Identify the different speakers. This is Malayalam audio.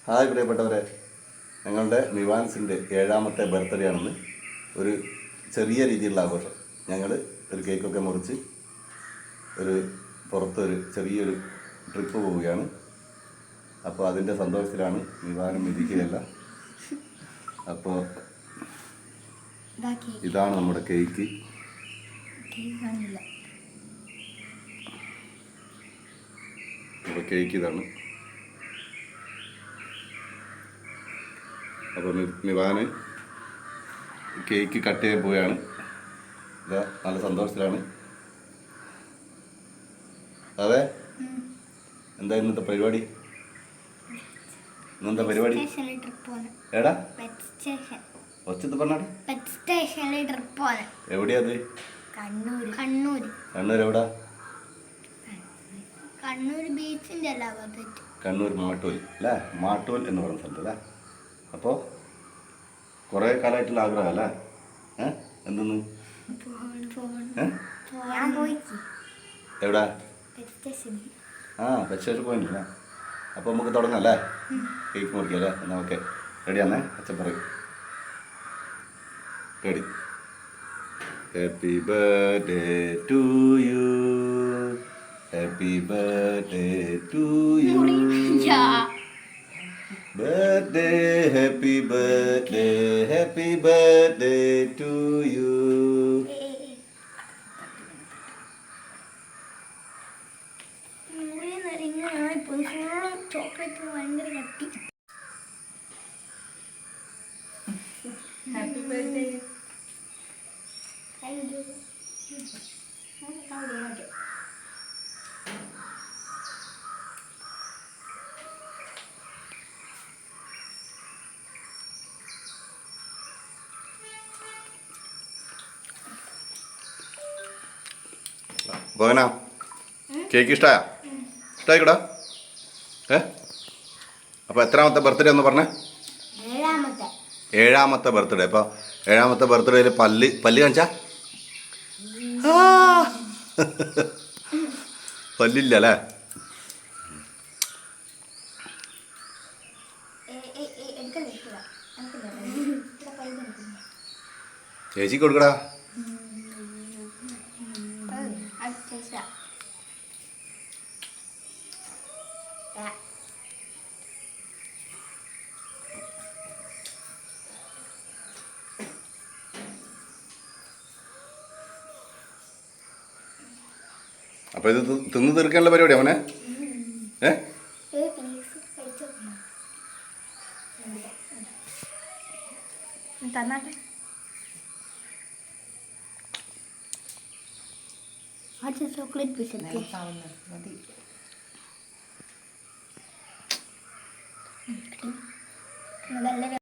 Speaker 1: ഹായ് പ്രിയപ്പെട്ടവരെ, ഞങ്ങളുടെ മിവാൻസിൻ്റെ 7ാമത്തെ ബർത്ത്ഡേ ആണെന്ന്. ഒരു ചെറിയ രീതിയിലുള്ള ആഘോഷം. ഞങ്ങൾ ഒരു കേക്കൊക്കെ മുറിച്ച് പുറത്തൊരു ചെറിയൊരു ട്രിപ്പ് പോവുകയാണ്. അപ്പോൾ അതിൻ്റെ സന്തോഷത്തിലാണ് മിവാനും മിതിക്കുകയെല്ലാം. അപ്പോൾ ഇതാണ് നമ്മുടെ കേക്ക്. നമ്മുടെ കേക്ക് ഇതാണ്. അപ്പോൾ മിവാന് കേക്ക് കട്ട് ചെയ്യാൻ പോവുകയാണ്. ഇതാ നല്ല സന്തോഷത്തിലാണ്. അതെ, എന്താ ഇന്നത്തെ പരിപാടി? ഇന്നെന്താ പരിപാടി? എടാ ഒച്ചത്ത് പറഞ്ഞാട്. എവിടെയാ അത്? കണ്ണൂർ എവിടാ? കണ്ണൂർ മാട്ടൂൽ അല്ലേ? മാട്ടൂൽ എന്ന് പറയുന്ന സ്ഥലത്ത് അല്ലേ? അപ്പോൾ കുറേ കാലമായിട്ടുള്ള ആഗ്രഹം അല്ലേ? എന്തെന്ന്? എവിടാ? പെറ്റ് സ്റ്റേഷൻ പോയിട്ടില്ല. അപ്പോൾ നമുക്ക് തുടങ്ങാം അല്ലേ? കേക്ക് മുറിക്കാം അല്ലേ? എന്നാൽ ഓക്കെ, റെഡിയാന്നേ. അച്ഛൻ പറയും ready. Happy birthday to you, happy birthday to you, birthday, happy birthday to you.
Speaker 2: Chocolate ഭയങ്കര കട്ടി. Happy birthday.
Speaker 1: ഭവന, കേക്ക് ഇഷ്ടമായിക്കൂടാ? അപ്പോൾ എത്രാമത്തെ ബർത്ത്ഡേ ഒന്ന് പറഞ്ഞേ? 7ാമത്തെ ബർത്ത്ഡേ. അപ്പോൾ 7ാമത്തെ ബർത്ത്ഡേയിൽ പല്ല് കാണിച്ചാ? പല്ലില്ല അല്ലേ? ചേച്ചിക്ക് കൊടുക്കടാ. അപ്പോൾ ഇത് തിന്ന് തീർക്കാനുള്ള പരിപാടി അവനെ?
Speaker 2: ചോക്ലേറ്റ് പീസ് നല്ല